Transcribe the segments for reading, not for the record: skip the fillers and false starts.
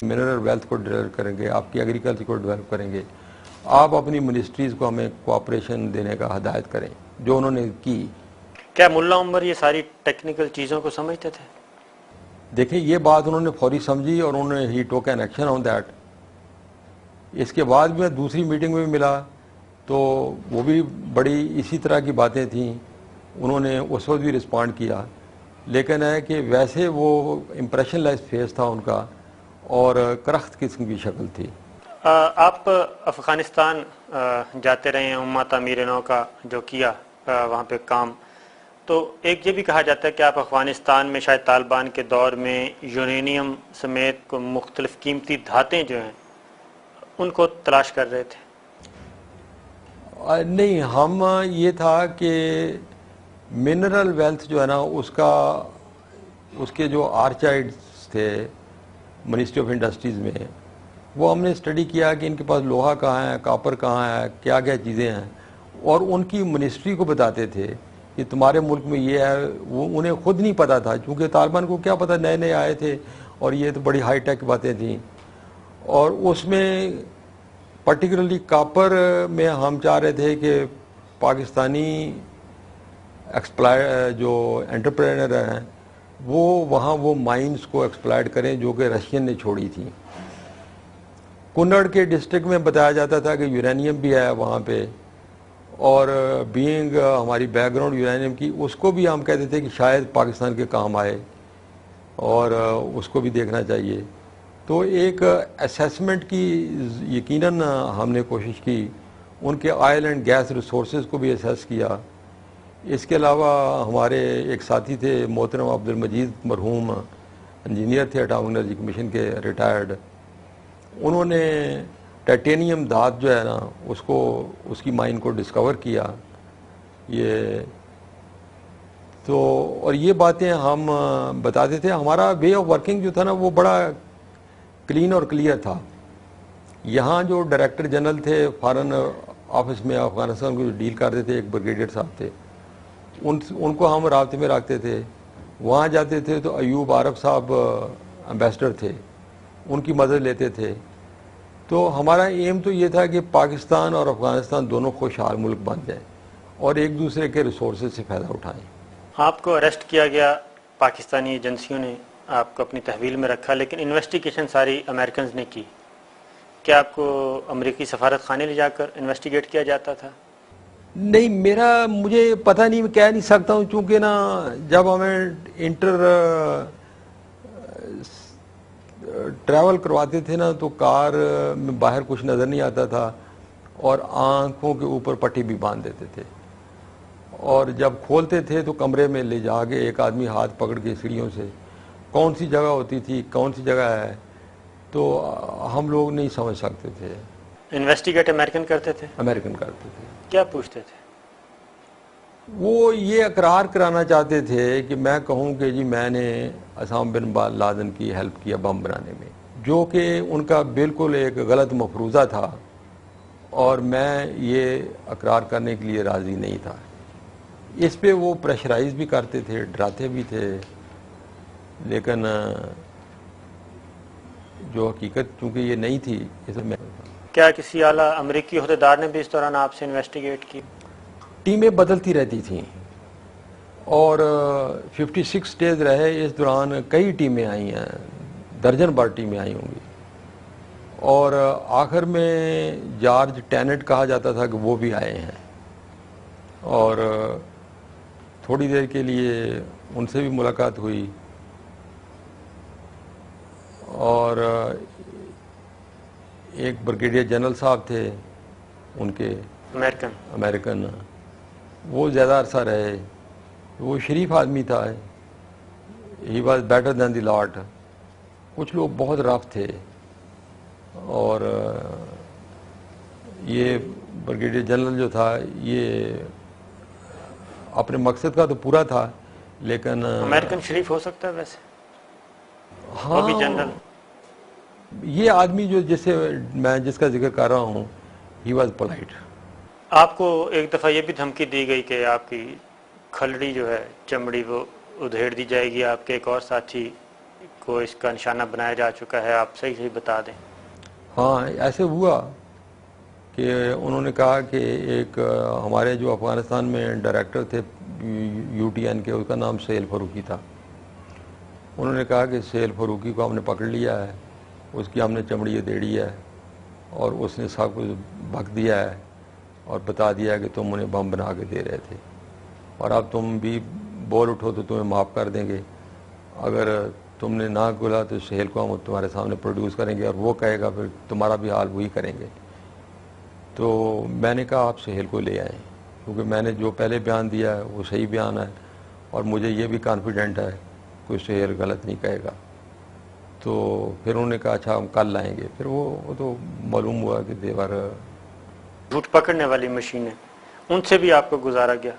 Mineral wealth کو develop کریں گے, آپ کی ایگریکلچر کو ڈیولپ کریں گے, آپ اپنی منسٹریز کو ہمیں کوآپریشن دینے کا ہدایت کریں, جو انہوں نے کی. کیا ملا عمر یہ ساری ٹیکنیکل چیزوں کو سمجھتے تھے؟ دیکھیں یہ بات انہوں نے فوری سمجھی اور انہوں نے ہی took an action on that. اس کے بعد بھی میں دوسری میٹنگ میں ملا تو وہ بھی بڑی اسی طرح کی باتیں تھیں, انہوں نے اس وقت بھی رسپونڈ کیا, لیکن ہے کہ ویسے وہ امپریشن لیس فیس تھا ان کا اور کرخت قسم کی شکل تھی. آپ افغانستان جاتے رہے ہیں, امہ تعمیر نو کا جو کیا وہاں پہ کام, تو ایک یہ بھی کہا جاتا ہے کہ آپ افغانستان میں شاید طالبان کے دور میں یورینیم سمیت مختلف قیمتی دھاتیں جو ہیں ان کو تلاش کر رہے تھے. نہیں, ہم یہ تھا کہ منرل ویلتھ جو ہے نا اس کے جو آرچائڈس تھے منسٹری آف انڈسٹریز میں, وہ ہم نے اسٹڈی کیا کہ ان کے پاس لوہا کہاں ہے, کاپر کہاں ہے, کیا کیا چیزیں ہیں, اور ان کی منسٹری کو بتاتے تھے کہ تمہارے ملک میں یہ ہے. وہ انہیں خود نہیں پتا تھا, چونکہ طالبان کو کیا پتا, نئے نئے آئے تھے اور یہ تو بڑی ہائی ٹیک باتیں تھیں. اور اس میں پرٹیکولرلی کاپر میں ہم چاہ رہے تھے کہ پاکستانی جو انٹرپرینر ہیں وہ وہاں وہ مائنز کو ایکسپلائٹ کریں جو کہ رشین نے چھوڑی تھیں. کنڑ کے ڈسٹرکٹ میں بتایا جاتا تھا کہ یورینیم بھی ہے وہاں پہ, اور بینگ ہماری بیک گراؤنڈ یورینیم کی, اس کو بھی ہم کہتے تھے کہ شاید پاکستان کے کام آئے اور اس کو بھی دیکھنا چاہیے. تو ایک اسیسمنٹ کی یقیناً ہم نے کوشش کی, ان کے آئل اینڈ گیس ریسورسز کو بھی اسیس کیا. اس کے علاوہ ہمارے ایک ساتھی تھے محترم عبد المجید, مرحوم انجینئر تھے اٹامک انرجی کمیشن کے, ریٹائرڈ. انہوں نے ٹائٹینیم دھات جو ہے نا اس کی مائن کو ڈسکور کیا. یہ تو اور یہ باتیں ہم بتاتے تھے. ہمارا وے آف ورکنگ جو تھا نا وہ بڑا کلین اور کلیئر تھا. یہاں جو ڈائریکٹر جنرل تھے فارن آفس میں افغانستان کو جو ڈیل کرتے تھے, ایک بریگیڈیئر صاحب تھے, ان کو ہم رابطے میں رکھتے تھے. وہاں جاتے تھے تو ایوب عارف صاحب امبیسڈر تھے, ان کی مدد لیتے تھے. تو ہمارا ایم تو یہ تھا کہ پاکستان اور افغانستان دونوں خوشحال ملک بن جائیں اور ایک دوسرے کے ریسورسز سے فائدہ اٹھائیں. آپ کو اریسٹ کیا گیا, پاکستانی ایجنسیوں نے آپ کو اپنی تحویل میں رکھا, لیکن انویسٹیگیشن ساری امریکنز نے کی. کیا آپ کو امریکی سفارت خانے لے جا کر انویسٹیگیٹ کیا جاتا تھا؟ نہیں, مجھے پتہ نہیں, میں کہہ نہیں سکتا ہوں, چونکہ نا جب ہمیں ٹریول کرواتے تھے نا تو کار میں باہر کچھ نظر نہیں آتا تھا اور آنکھوں کے اوپر پٹی بھی باندھ دیتے تھے, اور جب کھولتے تھے تو کمرے میں لے جا کے ایک آدمی ہاتھ پکڑ کے سیڑھیوں سے کون سی جگہ ہوتی تھی, کون سی جگہ ہے, تو ہم لوگ نہیں سمجھ سکتے تھے. انویسٹیگیٹ امریکن کرتے تھے؟ امریکن کرتے تھے. کیا پوچھتے تھے؟ وہ یہ اقرار کرانا چاہتے تھے کہ میں کہوں کہ جی میں نے اسامہ بن لادن کی ہیلپ کیا بم بنانے میں, جو کہ ان کا بالکل ایک غلط مفروضہ تھا, اور میں یہ اقرار کرنے کے لیے راضی نہیں تھا. اس پہ وہ پریشرائز بھی کرتے تھے, ڈراتے بھی تھے, لیکن جو حقیقت چونکہ یہ نہیں تھی اس میں. کیا کسی اعلیٰ امریکی عہدیدار نے بھی اس دوران آپ سے انویسٹیگیٹ کی؟ ٹیمیں بدلتی رہتی تھیں اور 56 ڈیز رہے, اس دوران کئی ٹیمیں آئی ہیں, درجن بھر ٹیمیں آئی ہوں گی, اور آخر میں جارج ٹینٹ کہا جاتا تھا کہ وہ بھی آئے ہیں, اور تھوڑی دیر کے لیے ان سے بھی ملاقات ہوئی. اور ایک بریگیڈیئر جنرل صاحب تھے ان کے امریکن, وہ زیادہ عرصہ رہے. وہ شریف آدمی تھا, ہی واز بیٹر دین دی لاٹ. کچھ لوگ بہت رف تھے, اور یہ بریگیڈیئر جنرل جو تھا یہ اپنے مقصد کا تو پورا تھا, لیکن امریکن شریف ہو سکتا ہے ویسے؟ ہاں, وہ بھی جنرل. یہ آدمی جو جس کا ذکر کر رہا ہوں, ہی واز پولائٹ. آپ کو ایک دفعہ یہ بھی دھمکی دی گئی کہ آپ کی کھلڑی جو ہے چمڑی وہ ادھیڑ دی جائے گی, آپ کے ایک اور ساتھی کو اس کا نشانہ بنایا جا چکا ہے، آپ صحیح بتا دیں۔ ہاں ایسے ہوا کہ انہوں نے کہا کہ ایک ہمارے جو افغانستان میں ڈائریکٹر تھے یو ٹی این کے، اس کا نام سہیل فاروقی تھا، انہوں نے کہا کہ سہیل فاروقی کو ہم نے پکڑ لیا ہے، اس کی ہم نے چمڑی دیڑھی ہے اور اس نے سب کچھ بک دیا ہے اور بتا دیا ہے کہ تم انہیں بم بنا کے دے رہے تھے اور اب تم بھی بول اٹھو تو تمہیں معاف کر دیں گے، اگر تم نے نہ بولا تو سہیل کو ہم تمہارے سامنے پروڈیوس کریں گے اور وہ کہے گا پھر تمہارا بھی حال وہی کریں گے۔ تو میں نے کہا آپ سہیل کو لے آئیں، کیونکہ میں نے جو پہلے بیان دیا ہے وہ صحیح بیان ہے اور مجھے یہ بھی کانفیڈنٹ ہے کوئی سہیل غلط نہیں کہے گا۔ تو پھر انہوں نے کہا اچھا ہم کل لائیں گے، پھر وہ تو معلوم ہوا کہ دیور جھوٹ پکڑنے والی مشینیں، ان سے بھی آپ کو گزارا گیا؟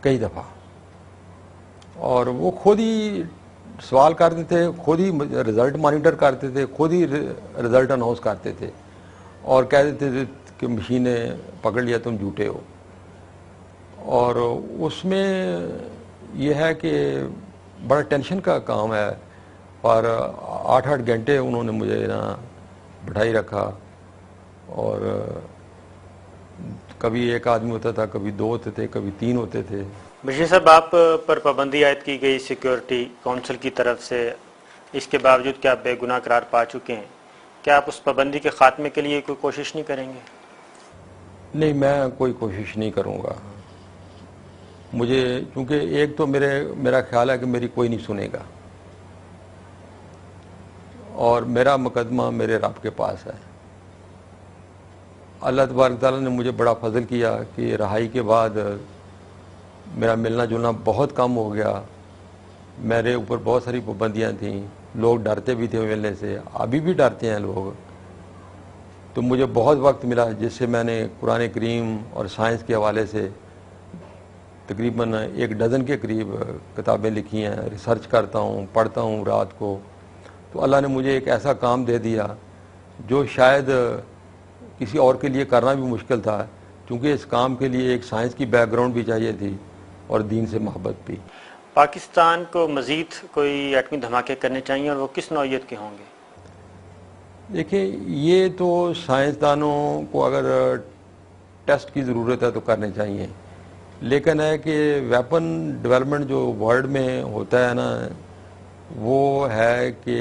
کئی دفعہ، اور وہ خود ہی سوال کرتے تھے، خود ہی رزلٹ مانیٹر کرتے تھے، خود ہی رزلٹ اناؤنس کرتے تھے اور کہہ دیتے تھے کہ مشینیں پکڑ لیا تم جھوٹے ہو۔ اور اس میں یہ ہے کہ بڑا ٹینشن کا کام ہے، اور 8 گھنٹے انہوں نے مجھے نا بٹھائی رکھا، اور کبھی ایک آدمی ہوتا تھا، کبھی 2 ہوتے تھے، کبھی 3 ہوتے تھے۔ بشیر صاحب، آپ پر پابندی عائد کی گئی سیکیورٹی کونسل کی طرف سے، اس کے باوجود کہ آپ بے گناہ قرار پا چکے ہیں، کیا آپ اس پابندی کے خاتمے کے لیے کوئی کوشش نہیں کریں گے؟ نہیں، میں کوئی کوشش نہیں کروں گا، مجھے کیونکہ ایک تو میرا خیال ہے کہ میری کوئی نہیں سنے گا، اور میرا مقدمہ میرے رب کے پاس ہے۔ اللہ تبارک تعالیٰ نے مجھے بڑا فضل کیا کہ رہائی کے بعد میرا ملنا جلنا بہت کم ہو گیا، میرے اوپر بہت ساری پابندیاں تھیں، لوگ ڈرتے بھی تھے ملنے سے، ابھی بھی ڈرتے ہیں لوگ، تو مجھے بہت وقت ملا جس سے میں نے قرآن کریم اور سائنس کے حوالے سے تقریباً 1 ڈزن کے قریب کتابیں لکھی ہیں، ریسرچ کرتا ہوں، پڑھتا ہوں رات کو۔ تو اللہ نے مجھے ایک ایسا کام دے دیا جو شاید کسی اور کے لیے کرنا بھی مشکل تھا، کیونکہ اس کام کے لیے ایک سائنس کی بیک گراؤنڈ بھی چاہیے تھی اور دین سے محبت بھی۔ پاکستان کو مزید کوئی ایٹمی دھماکے کرنے چاہیے، اور وہ کس نوعیت کے ہوں گے؟ دیکھیں، یہ تو سائنسدانوں کو اگر ٹیسٹ کی ضرورت ہے تو کرنے چاہیے، لیکن ہے کہ ویپن ڈیولپمنٹ جو ورلڈ میں ہوتا ہے نا، وہ ہے کہ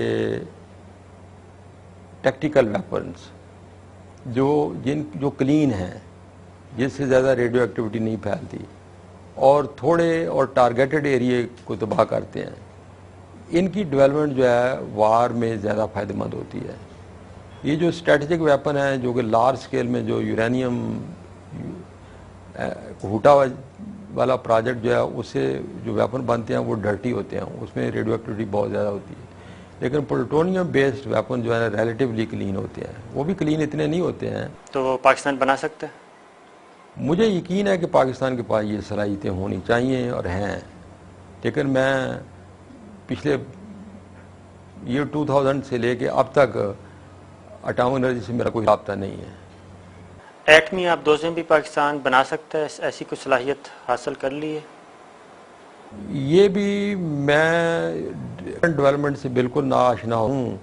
ٹیکٹیکل ویپنز جو کلین ہیں، جس سے زیادہ ریڈیو ایکٹیویٹی نہیں پھیلتی اور تھوڑے اور ٹارگیٹڈ ایریے کو تباہ کرتے ہیں، ان کی ڈیولپمنٹ جو ہے وار میں زیادہ فائدہ مند ہوتی ہے۔ یہ جو اسٹریٹجک ویپن ہے جو کہ لارج اسکیل میں جو یورینیم ہوٹا والا پروجیکٹ جو ہے، اس سے جو ویپن بنتے ہیں وہ ڈرٹی ہوتے ہیں، اس میں ریڈیو ایکٹیویٹی بہت زیادہ ہوتی ہے، لیکن پلوٹونیم بیسڈ ویپن جو ہے ریلیٹیولی کلین ہوتے ہیں، وہ بھی کلین اتنے نہیں ہوتے ہیں۔ تو وہ پاکستان بنا سکتا ہے؟ مجھے یقین ہے کہ پاکستان کے پاس یہ صلاحیتیں ہونی چاہیے اور ہیں، لیکن میں پچھلے ایئر 2000 سے لے کے اب تک اٹامک انرجی سے میرا کوئی رابطہ نہیں ہے۔ ایٹمی آپ دوزیں بھی پاکستان بنا سکتا ہے؟ ایسی کوئی صلاحیت حاصل کر لی ہے؟ یہ بھی میں ڈیولپمنٹ سے بالکل ناآشنا ہوں،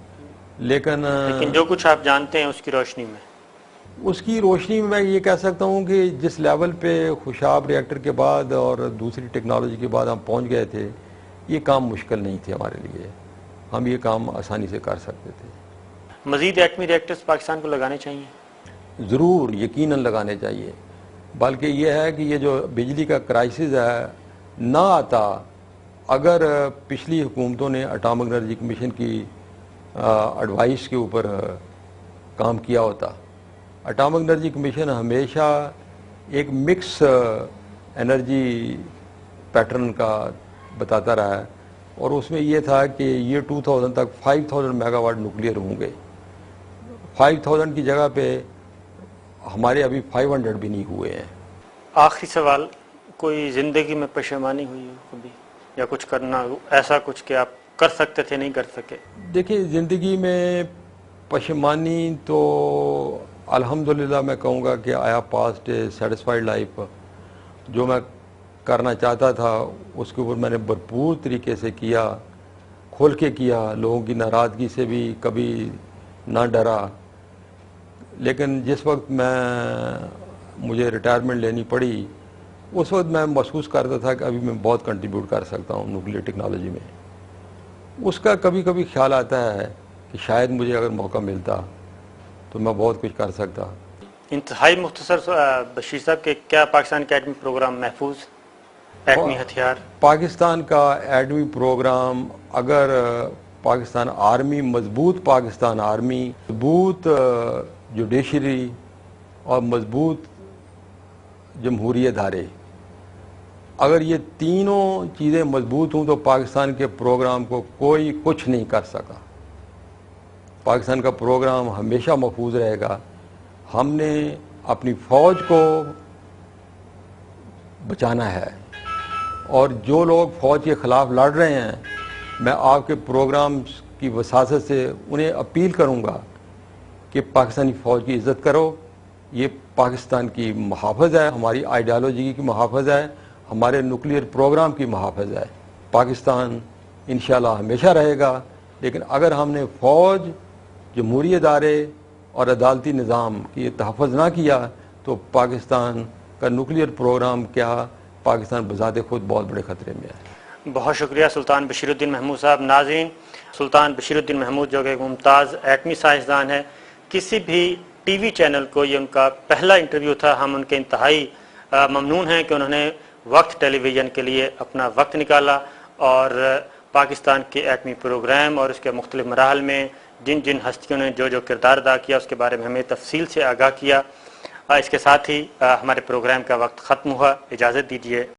لیکن جو کچھ آپ جانتے ہیں اس کی روشنی میں، اس کی روشنی میں یہ کہہ سکتا ہوں کہ جس لیول پہ خوشاب ری ایکٹر کے بعد اور دوسری ٹیکنالوجی کے بعد ہم پہنچ گئے تھے، یہ کام مشکل نہیں تھے ہمارے لیے، ہم یہ کام آسانی سے کر سکتے تھے۔ مزید ایٹمی ری ایکٹرز پاکستان کو لگانے چاہیے؟ ضرور، یقیناً لگانے چاہیے، بلکہ یہ ہے کہ یہ جو بجلی کا کرائسس ہے نہ آتا اگر پچھلی حکومتوں نے اٹامک انرجی کمیشن کی ایڈوائس کے اوپر کام کیا ہوتا۔ اٹامک انرجی کمیشن ہمیشہ ایک مکس انرجی پیٹرن کا بتاتا رہا ہے، اور اس میں یہ تھا کہ یہ 2000 تک 5000 میگا واٹ نیوکلیئر ہوں گے، 5000 کی جگہ پہ ہمارے ابھی 500 بھی نہیں ہوئے ہیں۔ آخری سوال، کوئی زندگی میں پشیمانی ہوئی ہو کبھی، یا کچھ کرنا ایسا کچھ کہ آپ کر سکتے تھے نہیں کر سکے؟ دیکھیں، زندگی میں پشیمانی تو الحمدللہ میں کہوں گا کہ I have passed a satisfied life. جو میں کرنا چاہتا تھا اس کے اوپر میں نے بھرپور طریقے سے کیا، کھول کے کیا، لوگوں کی ناراضگی سے بھی کبھی نہ ڈرا. لیکن جس وقت مجھے ریٹائرمنٹ لینی پڑی اس وقت میں محسوس کرتا تھا کہ ابھی میں بہت کنٹریبیوٹ کر سکتا ہوں نیوکلیئر ٹیکنالوجی میں. اس کا کبھی کبھی خیال آتا ہے کہ شاید مجھے اگر موقع ملتا تو میں بہت کچھ کر سکتا. انتہائی مختصر بشیر صاحب کہ کیا پاکستان کا ایٹمی پروگرام محفوظ ایٹمی ہتھیار؟ پاکستان کا ایٹمی پروگرام اگر پاکستان آرمی مضبوط مضبوط جوڈیشری اور مضبوط جمہوری ادارے، اگر یہ تینوں چیزیں مضبوط ہوں تو پاکستان کے پروگرام کو کوئی کچھ نہیں کر سکا. پاکستان کا پروگرام ہمیشہ محفوظ رہے گا. ہم نے اپنی فوج کو بچانا ہے، اور جو لوگ فوج کے خلاف لڑ رہے ہیں میں آپ کے پروگرامز کی وساطت سے انہیں اپیل کروں گا کہ پاکستانی فوج کی عزت کرو. یہ پاکستان کی محافظ ہے، ہماری آئیڈیالوجی کی محافظ ہے، ہمارے نیوکلیئر پروگرام کی محافظ ہے. پاکستان انشاءاللہ ہمیشہ رہے گا. لیکن اگر ہم نے فوج، جمہوری ادارے اور عدالتی نظام کی تحفظ نہ کیا تو پاکستان کا نیوکلیئر پروگرام کیا، پاکستان بذات خود بہت بڑے خطرے میں ہے. بہت شکریہ سلطان بشیر الدین محمود صاحب. ناظرین، سلطان بشیر الدین محمود جو کہ ایک ممتاز ایٹمی سائنسدان ہے، کسی بھی ٹی وی چینل کو یہ ان کا پہلا انٹرویو تھا. ہم ان کے انتہائی ممنون ہیں کہ انہوں نے وقت ٹیلی ویژن کے لیے اپنا وقت نکالا اور پاکستان کے ایٹمی پروگرام اور اس کے مختلف مراحل میں جن جن ہستیوں نے جو جو کردار ادا کیا اس کے بارے میں ہمیں تفصیل سے آگاہ کیا. اس کے ساتھ ہی ہمارے پروگرام کا وقت ختم ہوا. اجازت دیجیے.